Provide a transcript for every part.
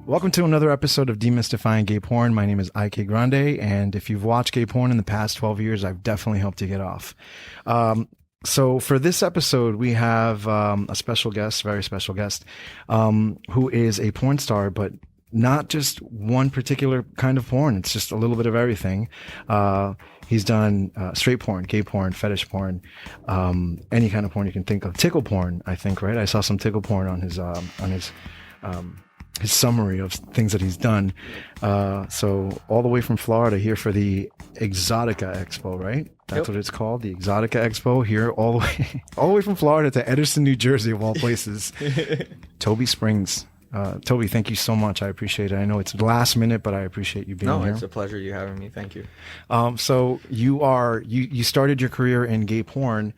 Welcome to another episode of Demystifying Gay Porn. My name is IK Grande, and if you've watched gay porn in the past 12 years, I've definitely helped you get off. So for this episode, we have a special guest, very special guest, who is a porn star, but not just one particular kind of porn. It's just a little bit of everything. He's done straight porn, gay porn, fetish porn, any kind of porn you can think of. Tickle porn, I think, right? I saw some tickle porn on his summary of things that he's done. So all the way from Florida here for the Exotica Expo, right? That's what it's called, the Exotica Expo, here all the way from Florida to Edison, New Jersey, of all places. Toby Springs. Toby, thank you so much. I appreciate it. I know it's last minute, but I appreciate you being here. No, it's a pleasure you having me. Thank you. So you started your career in gay porn.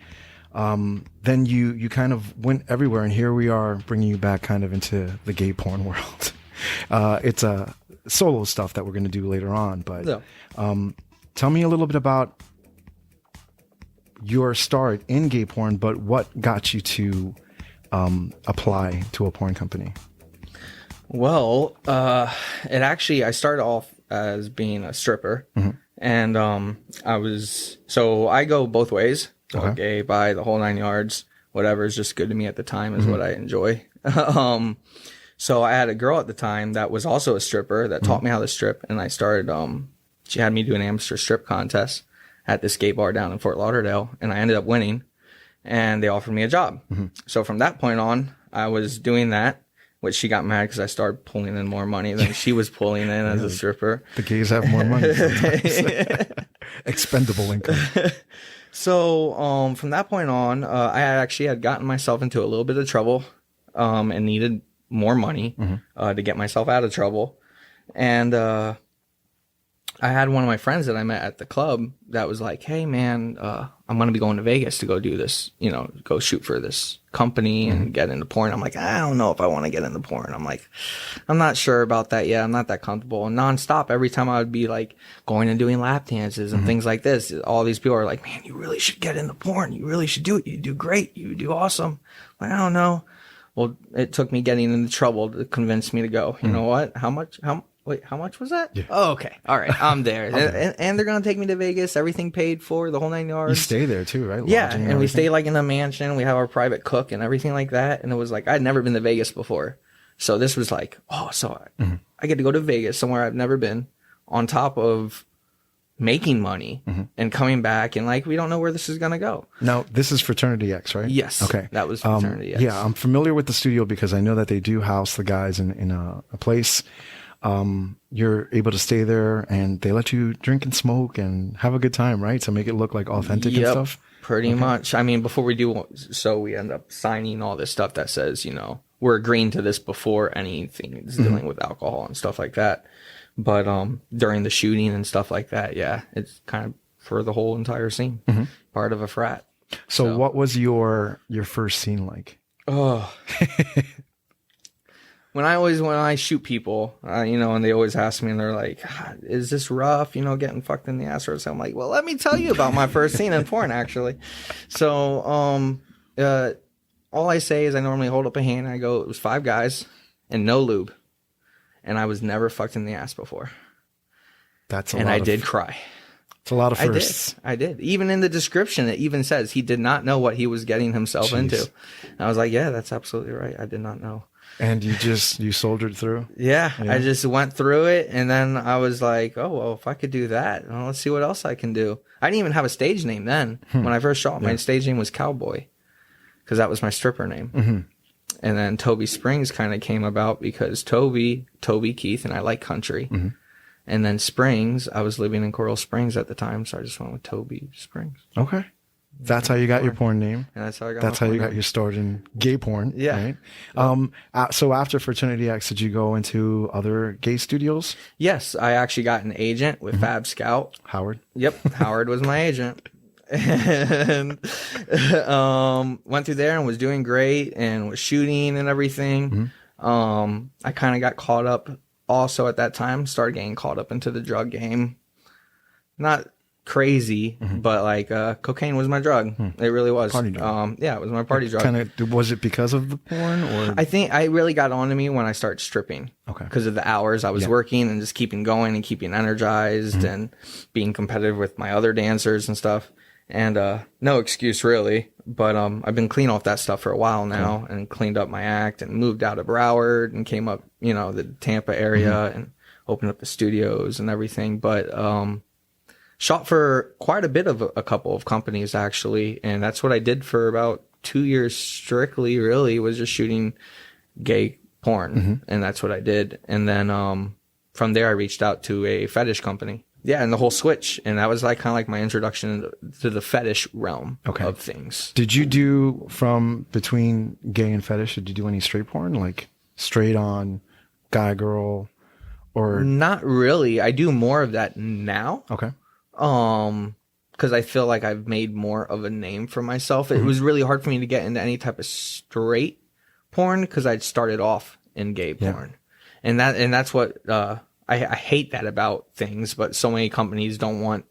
Then you kind of went everywhere, and here we are bringing you back kind of into the gay porn world. It's a solo stuff that we're going to do later on, but tell me a little bit about your start in gay porn, but what got you to apply to a porn company? Well, I started off as being a stripper, and I go both ways. So Okay. gay, bi, the whole 9 yards, whatever is just good to me at the time is what I enjoy. So I had a girl at the time that was also a stripper that taught me how to strip, and I started, she had me do an amateur strip contest at this gay bar down in Fort Lauderdale, and I ended up winning, and they offered me a job. So from that point on, I was doing that, which she got mad because I started pulling in more money than she was pulling in as a stripper. The gays have more money sometimes. Expendable income. So from that point on, I actually had gotten myself into a little bit of trouble and needed more money to get myself out of trouble. And I had one of my friends that I met at the club that was like, hey, man, I'm going to be going to Vegas to go do this, go shoot for this company and get into porn. I'm like, I don't know if I want to get into porn. I'm like, I'm not sure about that yet. I'm not that comfortable. And nonstop, every time I would be like going and doing lap dances and things like this, all these people are like, man, you really should get into porn. You really should do it. You do great. You do awesome. I'm like, I don't know. Well, it took me getting into trouble to convince me to go. You know what? How much was that? Yeah. Oh, okay. All right. I'm there. And they're going to take me to Vegas. Everything paid for, the whole 9 yards. You stay there too, right? Yeah. Lodging And we stay like in a mansion. We have our private cook and everything like that. And it was like, I'd never been to Vegas before. So this was like, I get to go to Vegas, somewhere I've never been, on top of making money and coming back. And like, we don't know where this is going to go. Now, this is Fraternity X, right? Yes. Okay. That was Fraternity X. Yeah. I'm familiar with the studio because I know that they do house the guys in a place. You're able to stay there and they let you drink and smoke and have a good time, right? To make it look like authentic and stuff. Pretty much. I mean, before we do, so we end up signing all this stuff that says, we're agreeing to this before anything is dealing with alcohol and stuff like that. But, during the shooting and stuff like that, yeah, it's kind of for the whole entire scene, part of a frat. So what was your first scene like? Oh, When I shoot people, and they always ask me, and they're like, is this rough, getting fucked in the ass or something? I'm like, well, let me tell you about my first scene in porn, actually. So, all I say is I normally hold up a hand and I go, it was 5 guys and no lube. And I was never fucked in the ass before. I did cry. It's a lot of firsts. I did. Even in the description, it even says he did not know what he was getting himself into. And I was like, yeah, that's absolutely right. I did not know. And you soldiered through? Yeah, I just went through it, and then I was like, oh, well, if I could do that, well, let's see what else I can do. I didn't even have a stage name then. When I first shot, my stage name was Cowboy, because that was my stripper name. And then Toby Springs kind of came about because Toby Keith, and I like country. And then Springs, I was living in Coral Springs at the time, so I just went with Toby Springs. Okay. That's how you got your porn name. And that's how I got That's how you got your start in gay porn. Yeah. Right? So after Fraternity X, did you go into other gay studios? Yes. I actually got an agent with Fab Scout. Howard? Yep. Howard was my agent. And went through there and was doing great and was shooting and everything. I kind of got caught up also at that time, started getting caught up into the drug game. Not crazy, but like cocaine was my drug. It really was. Party drug. Yeah, it was my party drug. Kind of, was it because of the porn, or I think I really got onto me when I started stripping. Okay. Because of the hours I was working and just keeping going and keeping energized and being competitive with my other dancers and stuff. And no excuse really, but I've been clean off that stuff for a while now and cleaned up my act and moved out of Broward and came up, the Tampa area and opened up the studios and everything. But shot for quite a bit of a couple of companies actually, and that's what I did for about 2 years strictly. Really, was just shooting gay porn, and that's what I did. And then from there, I reached out to a fetish company. Yeah, and the whole switch, and that was like kind of like my introduction to the fetish realm of things. Did you do from between gay and fetish? Did you do any straight porn, like straight on guy girl, or not really? I do more of that now. Okay. Because I feel like I've made more of a name for myself. It was really hard for me to get into any type of straight porn because I'd started off in gay porn, and that's what I hate that about things. But so many companies don't want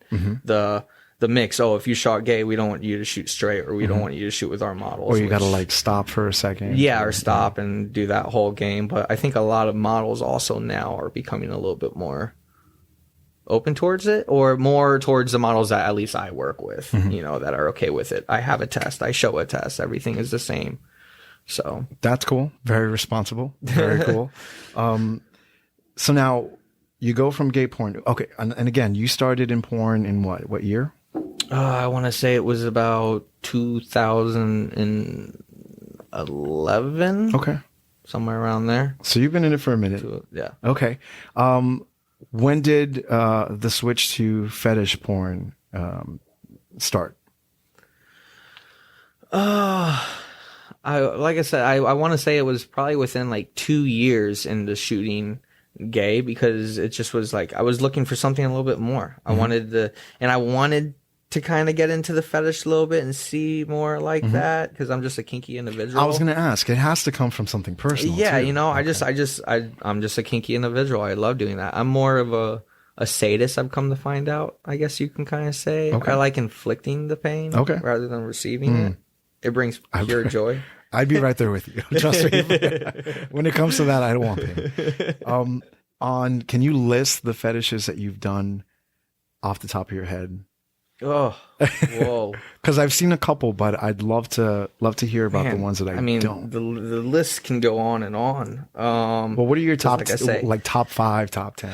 the mix. Oh, if you shot gay, we don't want you to shoot straight, or we don't want you to shoot with our models. Or you got to like stop for a second. Yeah, or stop and do that whole game. But I think a lot of models also now are becoming a little bit more open towards it, or more towards the models that at least I work with, that are okay with it. I have a test, I show a test, everything is the same. So that's cool. Very responsible. Very cool. So now you go from gay porn. Okay. And again, you started in porn in what year? I want to say it was about 2011. Okay. Somewhere around there. So you've been in it for a minute. Yeah. Okay. When did the switch to fetish porn start? Like I said, I want to say it was probably within like 2 years into shooting gay, because it just was like I was looking for something a little bit more. I wanted to kind of get into the fetish a little bit and see more like that, because I'm just a kinky individual. I was going to ask, it has to come from something personal. Yeah, too. Okay. I'm just a kinky individual. I love doing that. I'm more of a sadist, I've come to find out, I guess you can kind of say. Okay. I like inflicting the pain rather than receiving it. It brings pure joy. I'd be right there with you. Trust me. When it comes to that, I don't want pain. Can you list the fetishes that you've done off the top of your head? Oh, whoa! Because I've seen a couple, but I'd love to hear about the ones that I don't. The list can go on and on. Well, what are your top, like top 5, top 10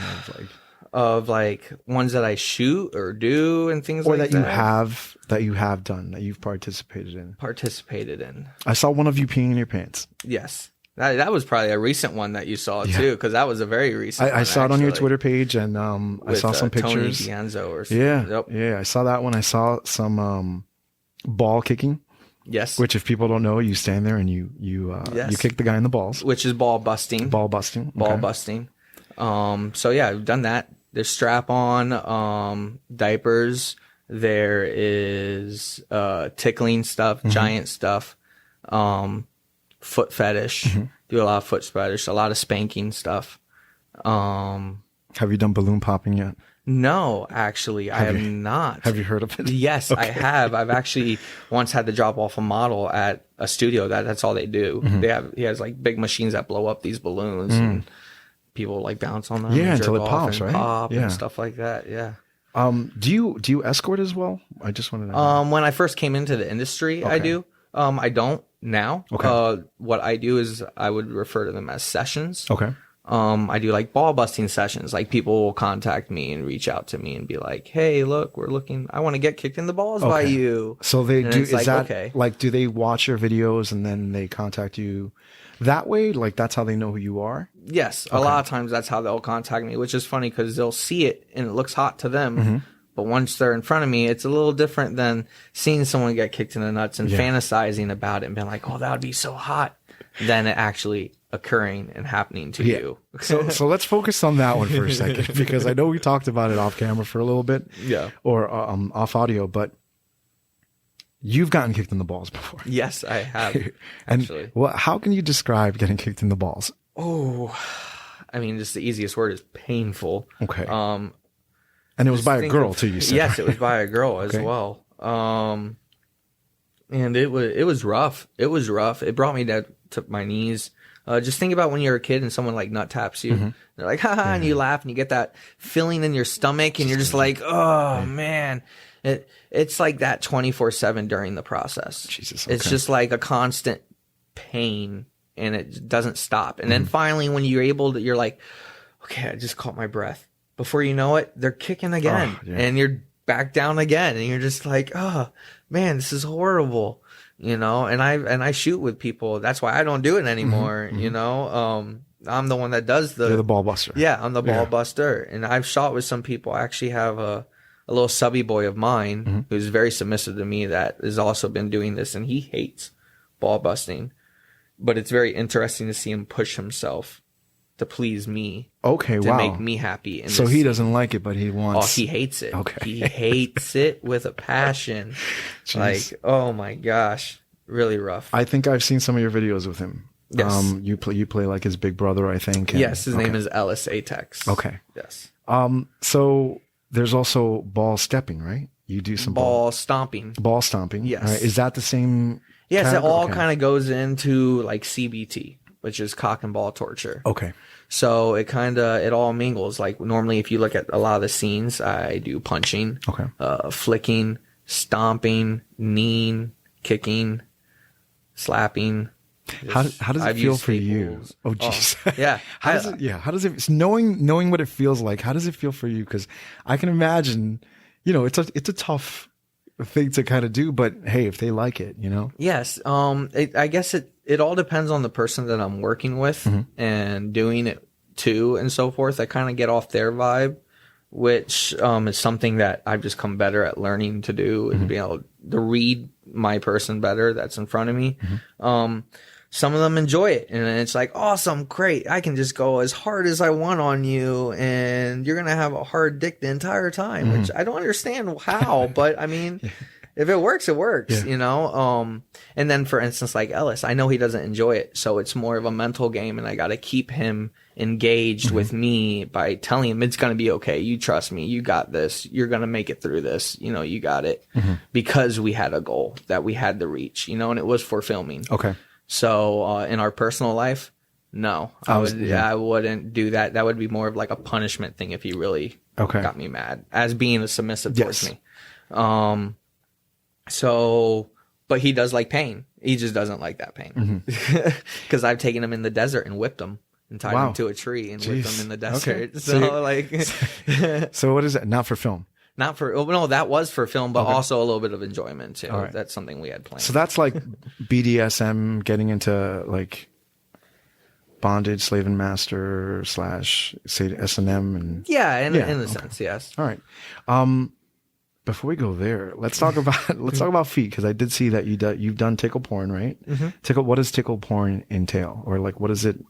of like ones that I shoot or do and things or like that? Or that you have done, that you've participated in. I saw one of you peeing in your pants. Yes. That was probably a recent one that you saw too, because that was a very recent one. I saw it on your Twitter page, and I saw some pictures. Tony Dianzo or something. Yeah, I saw that one. I saw some ball kicking. Yes. Which, if people don't know, you stand there and you kick the guy in the balls. Which is ball busting. Ball busting. Ball busting. So yeah, I've done that. There's strap on, diapers. There is tickling stuff, giant stuff. Foot fetish. Do a lot of foot fetish, a lot of spanking stuff. Have you done balloon popping yet? No, actually, I have not. Have you heard of it? Yes, okay. I have. I've actually once had to drop off a model at a studio that's all they do. He has like big machines that blow up these balloons and people like bounce on them. Yeah, until it pops, right? Pop and stuff like that. Yeah. Do you escort as well? I just wanted to know. When I first came into the industry, I do. I don't now. Okay. What I do is I would refer to them as sessions. Okay. I do like ball busting sessions. Like people will contact me and reach out to me and be like, "Hey, look, I want to get kicked in the balls by you." So they do. Is like, that okay. Like? Do they watch your videos and then they contact you that way? Like that's how they know who you are? Yes. A lot of times that's how they'll contact me, which is funny because they'll see it and it looks hot to them. But once they're in front of me, it's a little different than seeing someone get kicked in the nuts and fantasizing about it and being like, "Oh, that would be so hot," than it actually occurring and happening to you. So let's focus on that one for a second, because I know we talked about it off camera for a little bit, or off audio, but you've gotten kicked in the balls before. Yes, I have. And how can you describe getting kicked in the balls? Oh, I mean, just the easiest word is painful. Okay. And it was Just by a think girl of- too, you said. Yes, it was by a girl as Okay. well. And it was rough. It was rough. It brought me down to my knees. Just think about when you're a kid and someone like nut taps you. They're like, haha, and you laugh and you get that feeling in your stomach and you're just like, oh man. It's like that 24/7 during the process. Jesus, It's okay. just like a constant pain and it doesn't stop. And then finally when you're able to, you're like, okay, I just caught my breath. Before you know it, they're kicking again and you're back down again and you're just like, oh man, this is horrible. You know, and I shoot with people. That's why I don't do it anymore. You know, I'm the one that does You're the ball buster. Yeah, I'm the ball buster. And I've shot with some people. I actually have a little subby boy of mine who's very submissive to me that has also been doing this, and he hates ball busting. But it's very interesting to see him push himself to please me, Okay, to wow. make me happy. And So he doesn't like it, but he oh, wants. he hates it. Okay. He hates it with a passion. Jeez. Like, oh my gosh, really rough. I think I've seen some of your videos with him. Yes. You play like his big brother, I think. and- Yes, his okay. name is Ellis Atex. Okay. Yes. So there's also ball stepping, right? You do some Ball stomping. ball stomping. Yes. Right? Is that the same? Yes, it category? all Okay. kind of goes into like CBT, which is cock and ball torture. Okay. So it all mingles. Like normally, if you look at a lot of the scenes, I do punching, Okay. flicking, stomping, kneeing, kicking, slapping. How does it I've feel used for you? staples. Oh, jeez. Yeah. How does it? Yeah. How does it? Knowing what it feels like. How does it feel for you? Because I can imagine, it's a tough thing to kind of do. But hey, if they like it, Yes. I guess it all depends on the person that I'm working with and doing it to and so forth. I kind of get off their vibe, which is something that I've just come better at learning to do, is being able to read my person better that's in front of me. Some of them enjoy it and it's like, awesome, great. I can just go as hard as I want on you and you're going to have a hard dick the entire time, which I don't understand how, but I mean, if it works, it works, And then for instance, like Ellis, I know he doesn't enjoy it. So it's more of a mental game and I got to keep him engaged with me by telling him it's going to be okay. You trust me. You got this. You're going to make it through this. You got it, because we had a goal that we had to reach, and it was for filming. Okay. So in our personal life, no, I wouldn't do that. That would be more of like a punishment thing if he really got me mad as being a submissive towards me. So, but he does like pain. He just doesn't like that pain because I've taken him in the desert and whipped him and tied him to a tree and whipped him in the desert. Okay. So So what is that? Not for film. not for, no, that was for film, but also a little bit of enjoyment too. Right. That's something we had planned. So that's like BDSM, getting into like bondage, slave and master / say S&M and yeah, in a sense, yes. all right. Before we go there, let's talk about feet, because I did see that you've done tickle porn, right? What does tickle porn entail, or like what is it?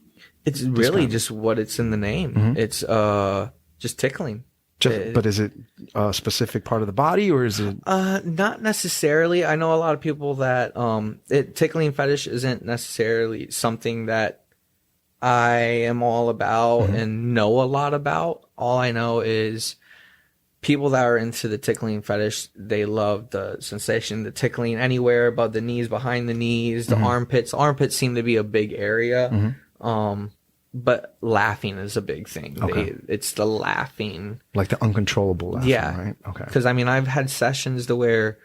It's really just what it's in the name. It's just tickling. But is it a specific part of the body, or is it? Not necessarily. I know a lot of people that tickling fetish isn't necessarily something that I am all about and know a lot about. All I know is people that are into the tickling fetish, they love the sensation, the tickling anywhere above the knees, behind the knees, the armpits. Armpits seem to be a big area. But laughing is a big thing. Okay. It's the laughing. Like the uncontrollable laughing, right? Okay. Because, I mean, I've had sessions to where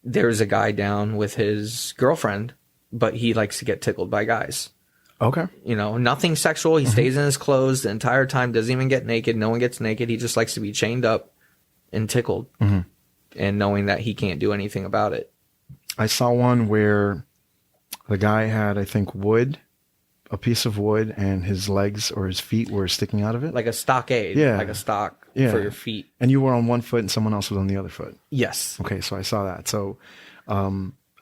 there's a guy down with his girlfriend, but he likes to get tickled by guys. Okay. Nothing sexual. He stays in his clothes the entire time, doesn't even get naked. No one gets naked. He just likes to be chained up and tickled, and knowing that he can't do anything about it. I saw one where the guy had, I think, a piece of wood, and his legs or his feet were sticking out of it. Like a stockade. Yeah. Like a stock Yeah. for your feet. And you were on one foot and someone else was on the other foot. Yes. Okay, so I saw that. So,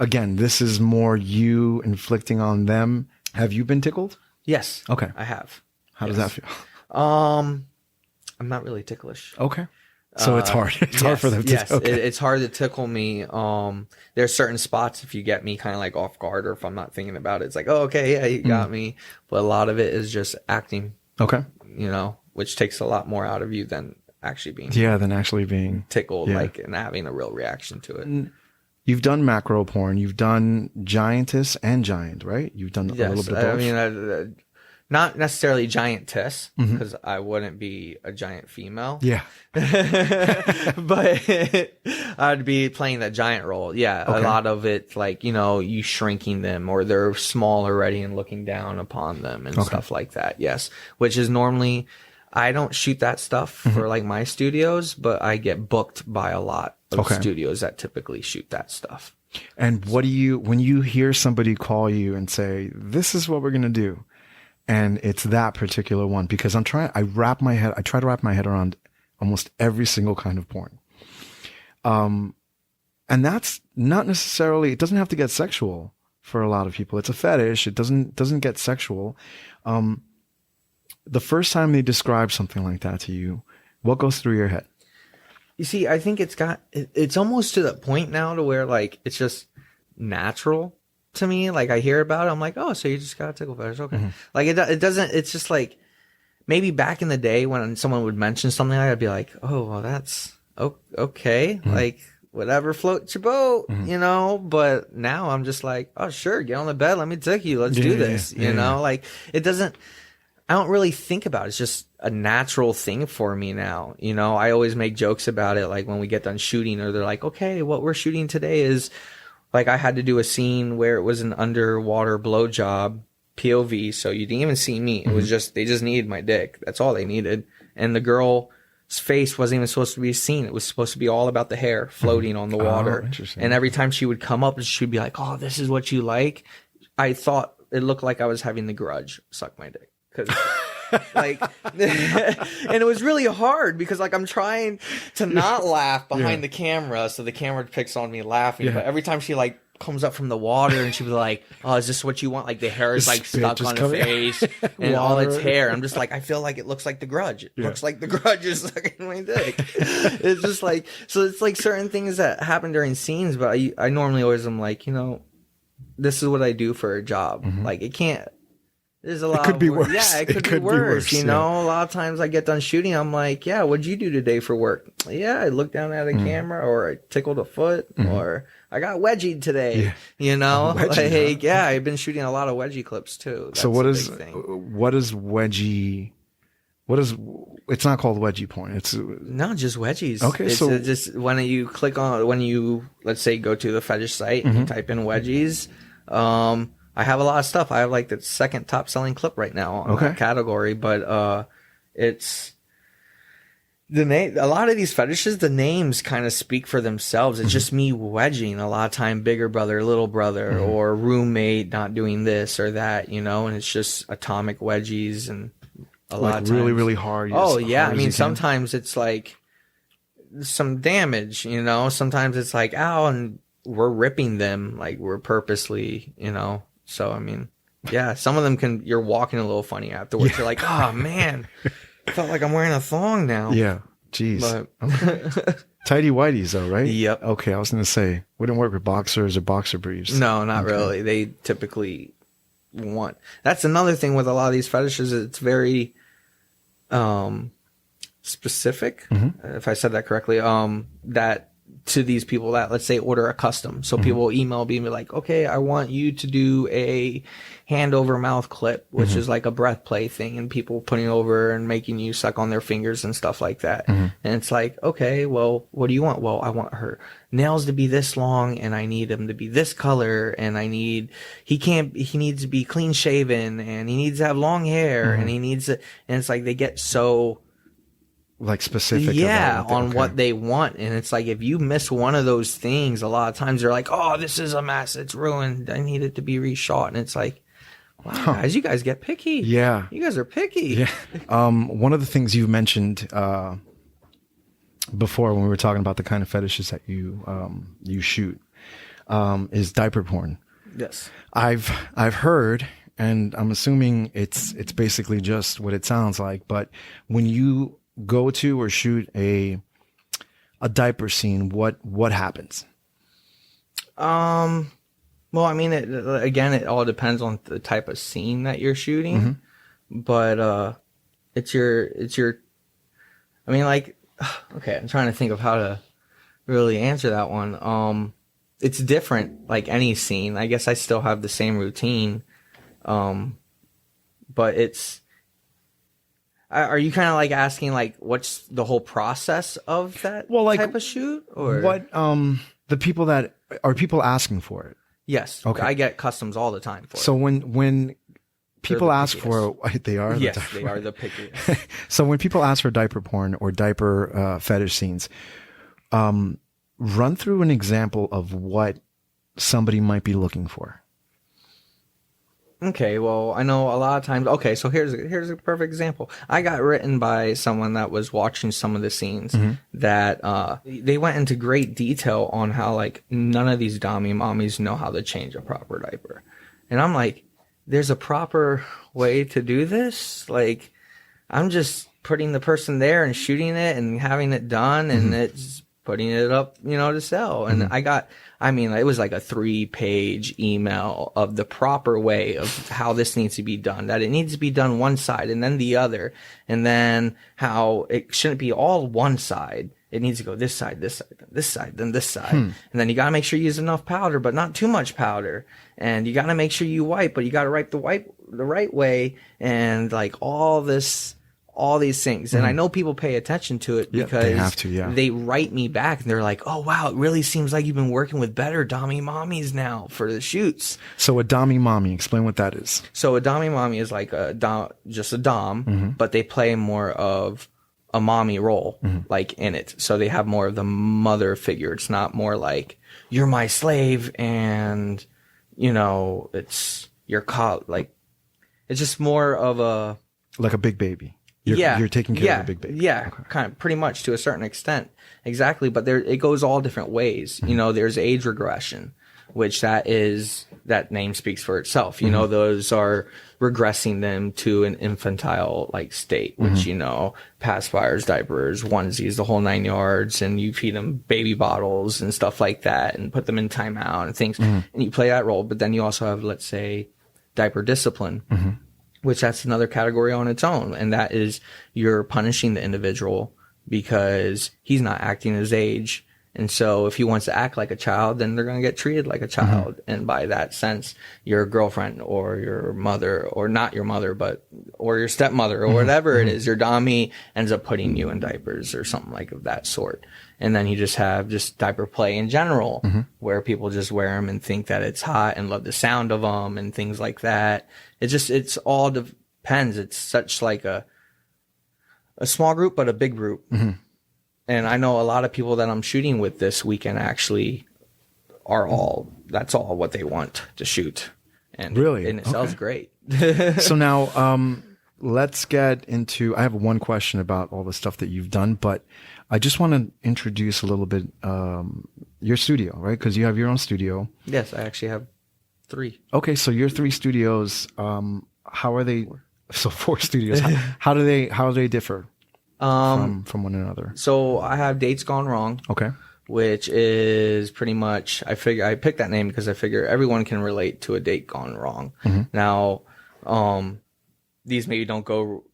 again, this is more you inflicting on them. Have you been tickled? Yes. Okay. I have. How does that feel? I'm not really ticklish. Okay. So it's hard. It's hard for them to. Yes, Okay. it's hard to tickle me. There's certain spots if you get me kind of like off guard, or if I'm not thinking about it, it's like, oh, okay, yeah, you got me. But a lot of it is just acting, Okay. which takes a lot more out of you than actually being than actually being tickled, like, and having a real reaction to it. You've done macro porn. You've done giantess and giant, right? You've done a little bit of both. I mean, not necessarily giantess, because I wouldn't be a giant female. Yeah. But I'd be playing that giant role. Yeah. Okay. A lot of it, like, you know, you shrinking them, or they're small already and looking down upon them and stuff like that. Yes. Which is normally, I don't shoot that stuff for like my studios, but I get booked by a lot of studios that typically shoot that stuff. And what do you, when you hear somebody call you and say, this is what we're going to do, and it's that particular one, because I try to wrap my head around almost every single kind of porn. And that's not necessarily, it doesn't have to get sexual for a lot of people. It's a fetish. It doesn't get sexual. The first time they describe something like that to you, what goes through your head? You see, I think it's almost to the point now to where, like, it's just natural to me. Like, I hear about it, I'm like, oh, so you just got a tickle fetish, okay. Like, it doesn't, it's just like, maybe back in the day when someone would mention something, I'd be like, oh, well, that's okay, like, whatever floats your boat, you know. But now I'm just like, oh, sure, get on the bed, let me tickle you, let's do this, you know. Like, it doesn't, I don't really think about it. It's just a natural thing for me now. You know, I always make jokes about it, like when we get done shooting, or they're like, okay, what we're shooting today is, like, I had to do a scene where it was an underwater blowjob POV, so you didn't even see me. It was just, they just needed my dick. That's all they needed. And the girl's face wasn't even supposed to be seen. It was supposed to be all about the hair floating on the water. Interesting. And every time she would come up, she'd be like, oh, this is what you like. I thought it looked like I was having the Grudge suck my dick. Cause like, and it was really hard because, like, I'm trying to not laugh behind the camera, so the camera picks on me laughing. But every time she, like, comes up from the water and she was like, oh, is this what you want? Like, the hair is, like, stuck on her face and all its hair. I'm just like, I feel like it looks like the Grudge. It looks like the Grudge is sucking my dick. It's just like, so it's like certain things that happen during scenes, but I normally always am like, you know, this is what I do for a job. Like, it can't. There's a lot. It could be worse. Yeah, it could be worse. You know, a lot of times I get done shooting, I'm like, yeah, what'd you do today for work? Yeah, I looked down at a camera, or I tickled a foot, or I got wedgied today. You know, wedgie, like, yeah, I've been shooting a lot of wedgie clips too. That's so what is wedgie? It's not called wedgie porn. It's no, just wedgies. Okay, it's so just when you click on, when you, let's say, go to the fetish site and you type in wedgies, I have a lot of stuff. I have, like, the second top selling clip right now on that category, but it's the name. A lot of these fetishes, the names kind of speak for themselves. It's just me wedging a lot of time, bigger brother, little brother, or roommate not doing this or that, you know. And it's just atomic wedgies, and a lot of times really, really hard. Oh yeah, I mean, sometimes it's like some damage, you know. Sometimes it's like, ow, and we're ripping them, like, we're purposely, you know. So, I mean, yeah, some of them you're walking a little funny afterwards. You're like, oh, man, I felt like I'm wearing a thong now. Yeah. Jeez. But tighty whities, though, right? Yep. Okay. I was going to say, wouldn't work with boxers or boxer briefs. No, not really. They typically want, that's another thing with a lot of these fetishes. It's very specific, if I said that correctly, that to these people that, let's say, order a custom. So people will email me and be like, okay, I want you to do a hand over mouth clip, which is like a breath play thing, and people putting over and making you suck on their fingers and stuff like that. And it's like, okay, well, what do you want? Well, I want her nails to be this long, and I need him to be this color, and he needs to be clean shaven, and he needs to have long hair, and he needs to, and it's like they get so, like, specific, on what they want. And it's like, if you miss one of those things, a lot of times they're like, oh, this is a mess, it's ruined, I need it to be reshot. And it's like, wow, guys, you guys get picky. Yeah, you guys are picky. Yeah. One of the things you mentioned before, when we were talking about the kind of fetishes that you shoot, is diaper porn. Yes, I've heard, and I'm assuming it's basically just what it sounds like, but when you go to or shoot a diaper scene, what happens? Well, I mean, it all depends on the type of scene that you're shooting, but it's your I mean, like, Okay, I'm trying to think of how to really answer that one. It's different, like any scene. I guess I still have the same routine, but it's. Are you kind of like asking like what's the whole process of that type of shoot, or what the people that are people asking for it? Yes, okay. I get customs all the time for it. So when people ask for they are yes, they are the pickiest. So when people ask for diaper porn or diaper fetish scenes, run through an example of what somebody might be looking for. Okay, well, I know a lot of times. Okay, so here's a perfect example. I got written by someone that was watching some of the scenes that they went into great detail on how like none of these dommy mommies know how to change a proper diaper, and I'm like, there's a proper way to do this. Like, I'm just putting the person there and shooting it and having it done, and it's putting it up, to sell. And it was like a 3-page email of the proper way of how this needs to be done, that it needs to be done one side and then the other. And then how it shouldn't be all one side. It needs to go this side, then this side, then this side. And then you got to make sure you use enough powder, but not too much powder. And you got to make sure you wipe, but you got to wipe the right way. And like all these things. And I know people pay attention to it because they have to, they write me back and they're like, oh, wow, it really seems like you've been working with better dommy mommies now for the shoots. So a dommy mommy, explain what that is. So a dommy mommy is like just a dom, but they play more of a mommy role, like in it. So they have more of the mother figure. It's not more like, you're my slave and, it's your like, it's just more of a... Like a big baby. You're taking care of the big baby. Yeah, okay. Kind of pretty much to a certain extent. Exactly. But it goes all different ways. There's age regression, which that name speaks for itself. Those are regressing them to an infantile like state, which, pacifiers, diapers, onesies, the whole 9 yards, and you feed them baby bottles and stuff like that and put them in timeout and things. And you play that role. But then you also have, let's say, diaper discipline. Which that's another category on its own. And that is you're punishing the individual because he's not acting his age. And so if he wants to act like a child, then they're going to get treated like a child. And by that sense, your girlfriend or your mother, or not your mother, or your stepmother or whatever it is, your dommy ends up putting you in diapers or something like of that sort. And then you just have diaper play in general, where people just wear them and think that it's hot and love the sound of them and things like that. It's all depends. It's such like a small group, but a big group. And I know a lot of people that I'm shooting with this weekend actually that's all what they want to shoot. And really? And it sells great. So now, let's get into, I have one question about all the stuff that you've done, but I just want to introduce a little bit, your studio, right? Cause you have your own studio. Yes, I actually have 3. Okay. So your 3 studios, how are they? So 4 studios. How do they differ? From one another. So I have Dates Gone Wrong. Okay. Which is pretty much, I picked that name because I figure everyone can relate to a date gone wrong. Now, these maybe don't go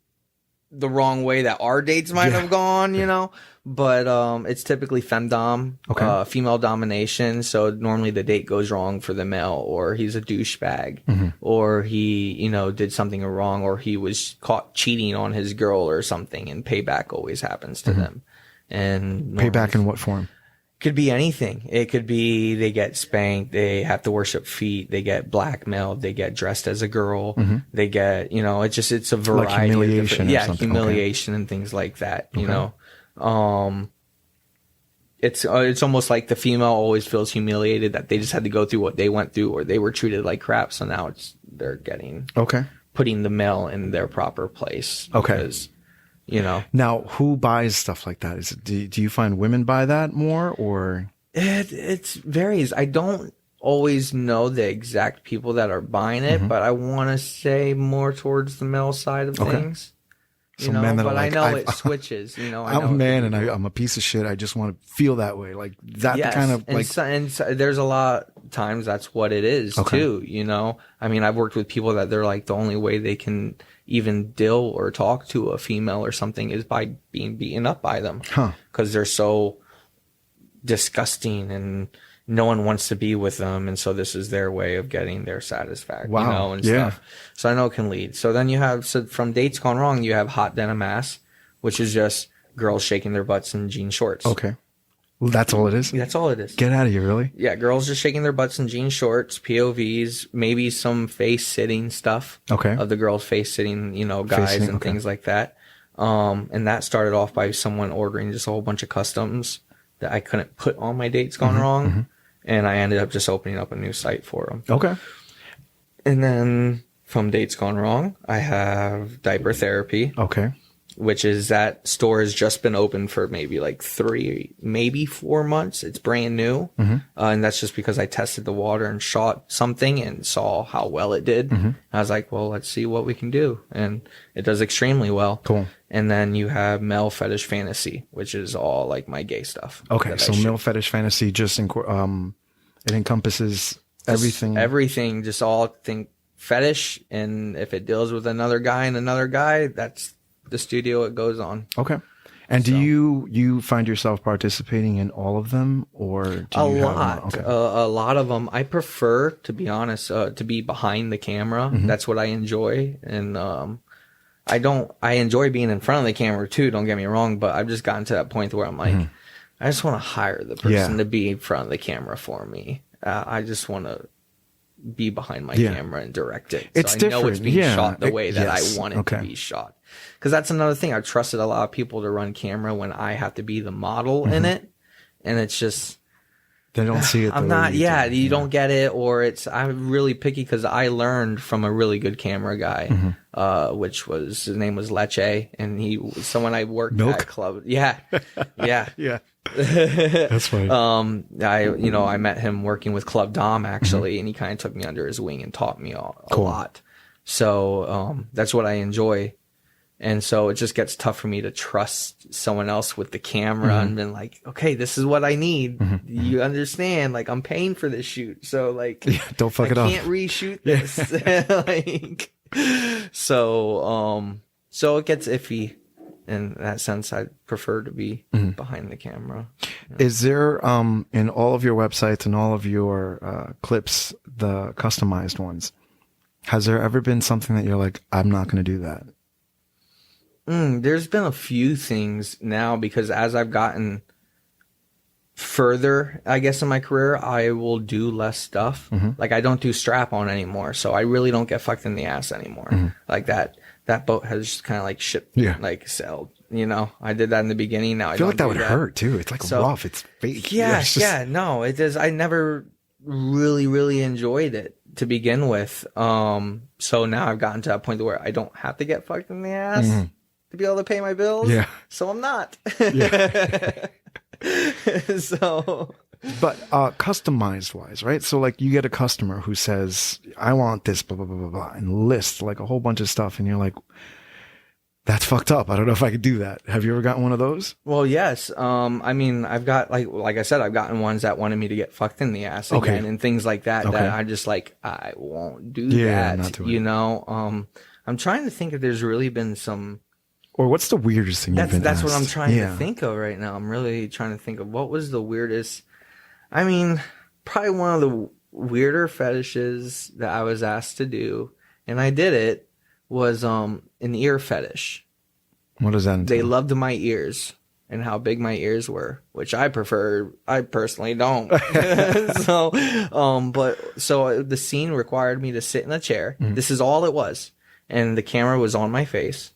the wrong way that our dates might have gone, but it's typically femdom, female domination. So normally the date goes wrong for the male, or he's a douchebag, or he, did something wrong, or he was caught cheating on his girl or something, and payback always happens to them. And payback in what form? Could be anything. It could be they get spanked, they have to worship feet, they get blackmailed, they get dressed as a girl, they get, it's a variety like humiliation of different, or something. Humiliation and things like that, you know. It's almost like the female always feels humiliated that they just had to go through what they went through, or they were treated like crap, so now they're getting putting the male in their proper place. Because, Now, who buys stuff like that? Is it, do you find women buy that more, or? It varies. I don't always know the exact people that are buying it, but I want to say more towards the male side of things. Men that but are like, I know it switches. I'm a man and I'm a piece of shit. I just want to feel that way. Like that kind of like. And so there's a lot times that's what it is too, you know? I mean, I've worked with people that they're like, the only way they can even deal or talk to a female or something is by being beaten up by them. Because they're so disgusting and no one wants to be with them. And so this is their way of getting their satisfaction, you know, and stuff. So I know it can lead. So then you have, so from Dates Gone Wrong, you have hot denim ass, which is just girls shaking their butts in jean shorts. Okay. Well, that's all it is? That's all it is. Get out of here, really? Yeah, girls just shaking their butts in jean shorts, POVs, maybe some face sitting stuff. Okay. Of the girls face sitting, you know, guys and things like that. And that started off by someone ordering just a whole bunch of customs that I couldn't put on my Dates Gone Wrong. And I ended up just opening up a new site for them. Okay. And then from Dates Gone Wrong, I have Diaper Therapy. Okay. Which is that store has just been open for maybe like 3, maybe 4 months. It's brand new. And that's just because I tested the water and shot something and saw how well it did. I was like, well, let's see what we can do. And it does extremely well. Cool. And then you have Male Fetish Fantasy, which is all like my gay stuff. Okay. So Male Fetish Fantasy just, it encompasses everything. Everything, just all think fetish. And if it deals with another guy and another guy, that's the studio it goes on. Okay. And do you find yourself participating in all of them, or do you have a lot of them? I prefer, to be honest, to be behind the camera. That's what I enjoy, and I enjoy being in front of the camera too. Don't get me wrong, but I've just gotten to that point where I'm like, I just want to hire the person to be in front of the camera for me. I just want to be behind my camera and direct it. So I know it's being shot the way that I want it to be shot. Because that's another thing. I've trusted a lot of people to run camera when I have to be the model in it. And it's just, they don't see it. I'm not, you don't get it. Or I'm really picky because I learned from a really good camera guy, which was, his name was Leche. And he was someone I worked at club. Yeah. Yeah. Yeah. That's funny. I met him working with Club Dom actually, and he kind of took me under his wing and taught me a lot. So, that's what I enjoy. And so it just gets tough for me to trust someone else with the camera and been like, okay, this is what I need. You understand? Like, I'm paying for this shoot. So like, don't fuck it up. I can't reshoot this. So it gets iffy. In that sense, I prefer to be behind the camera. Is there, in all of your websites and all of your clips, the customized ones, has there ever been something that you're like, I'm not going to do that? There's been a few things now, because as I've gotten further, I guess, in my career, I will do less stuff. Like, I don't do strap on anymore. So I really don't get fucked in the ass anymore. Like that boat has just kind of like shipped, like sailed, you know. I did that in the beginning. Now I feel like that would hurt too. It's like rough. It's fake. Yeah. No, it does. I never really enjoyed it to begin with. So now I've gotten to that point where I don't have to get fucked in the ass to be able to pay my bills. Yeah. So I'm not. So. But customized wise, right? So like, you get a customer who says, I want this, blah, blah, blah, blah, blah, and lists like a whole bunch of stuff. And you're like, that's fucked up. I don't know if I could do that. Have you ever gotten one of those? Well, yes. I mean, I've got, like I said, I've gotten ones that wanted me to get fucked in the ass again and things like that, that I just like, I won't do that, not you know? I'm trying to think if there's really been some. Or what's the weirdest thing you've been asked? That's what I'm trying to think of right now. I'm really trying to think of what was the weirdest. I mean, probably one of the weirder fetishes that I was asked to do, and I did it, was an ear fetish. What does that entail? They loved my ears and how big my ears were, which I prefer. I personally don't. So the scene required me to sit in a chair. This is all it was. And the camera was on my face.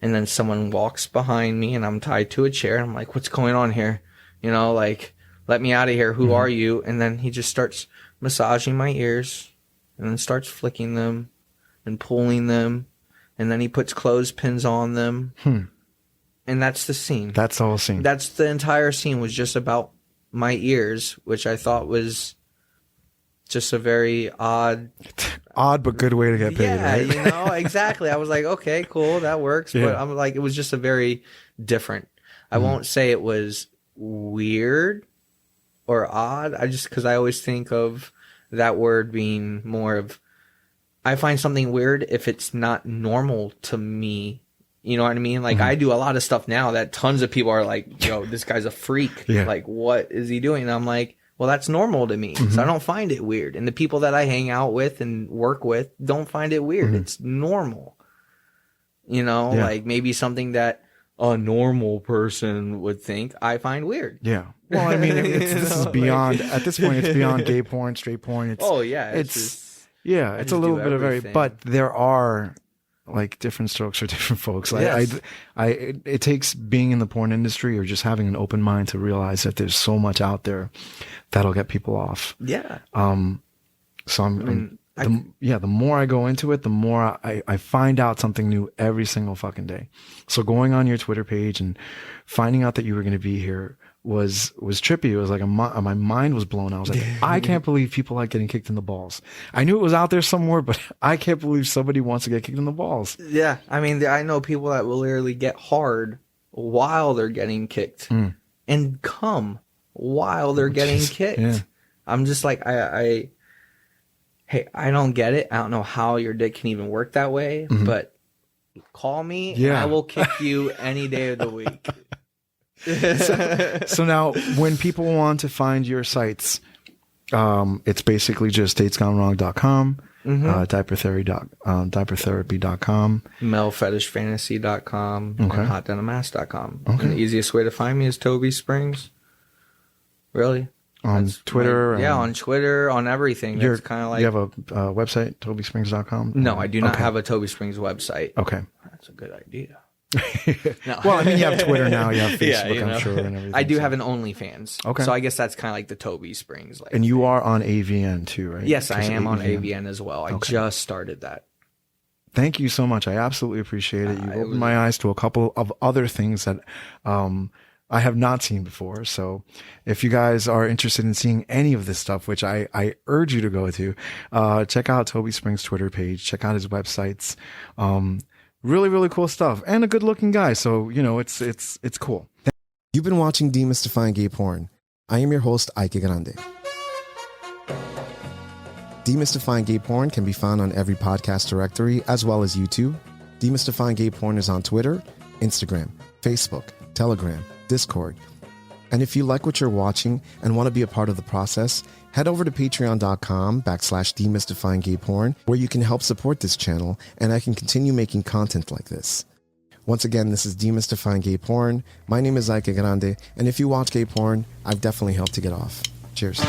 And then someone walks behind me and I'm tied to a chair. And I'm like, what's going on here? You know, like, let me out of here. Who are you? And then he just starts massaging my ears and then starts flicking them and pulling them. And then he puts clothespins on them. And that's the scene. That's the whole scene. That's the entire scene, was just about my ears, which I thought was just a very odd but good way to get paid. Yeah, right? You know, exactly. I was like, okay, cool, that works. Yeah. But I'm like, it was just a very different. I won't say it was weird or odd. Because I always think of that word being more of, I find something weird if it's not normal to me. You know what I mean? Like, I do a lot of stuff now that tons of people are like, yo, this guy's a freak. Yeah. Like, what is he doing? And I'm like, well, that's normal to me. So I don't find it weird. And the people that I hang out with and work with don't find it weird. It's normal. You know, like maybe something that a normal person would think I find weird. Yeah. Well, I mean, this is beyond, at this point, it's beyond gay porn, straight porn. It's, It's it's a little bit of everything. But there are like different strokes for different folks. Yes. It takes being in the porn industry or just having an open mind to realize that there's so much out there that'll get people off. Yeah. So the more I go into it, the more I find out something new every single fucking day. So going on your Twitter page and finding out that you were going to be here was trippy. It was like my mind was blown. I was like, I can't believe people like getting kicked in the balls. I knew it was out there somewhere, but I can't believe somebody wants to get kicked in the balls. Yeah. I mean, I know people that will literally get hard while they're getting kicked and come while they're getting kicked. Yeah. I'm just like, hey, I don't get it. I don't know how your dick can even work that way, but call me and I will kick you any day of the week. So now when people want to find your sites, it's basically just datesgonewrong.com, diapertherapy.com, melefetishfantasy.com, and hotdenimass.com. Okay. And the easiest way to find me is Toby Springs. Really? On Twitter? On Twitter, on everything. That's kind of like... You have a website, tobysprings.com? No, I do not have a Toby Springs website. Okay. That's a good idea. No. Well, I mean, you have Twitter now, you have Facebook, you know. I'm sure, and everything. I do have an OnlyFans. Okay. So I guess that's kind of like the Toby Springs. Like, and you are on AVN too, right? yes, I am on AVN as well. I just started that. Thank you so much. I absolutely appreciate it. You opened my eyes to a couple of other things that I have not seen before. So if you guys are interested in seeing any of this stuff, which I urge you to go to, check out Toby Springs' Twitter page, check out his websites. Really, really cool stuff. And a good looking guy. So, you know, it's cool. You've been watching Demystifying Gay Porn. I am your host, Ike Grande. Demystifying Gay Porn can be found on every podcast directory as well as YouTube. Demystifying Gay Porn is on Twitter, Instagram, Facebook, Telegram, Discord. And if you like what you're watching and want to be a part of the process, head over to patreon.com/demystifyinggayporn, where you can help support this channel and I can continue making content like this. Once again, this is Demystifying Gay Porn. My name is Ike Grande, and if you watch gay porn, I've definitely helped to get off. Cheers.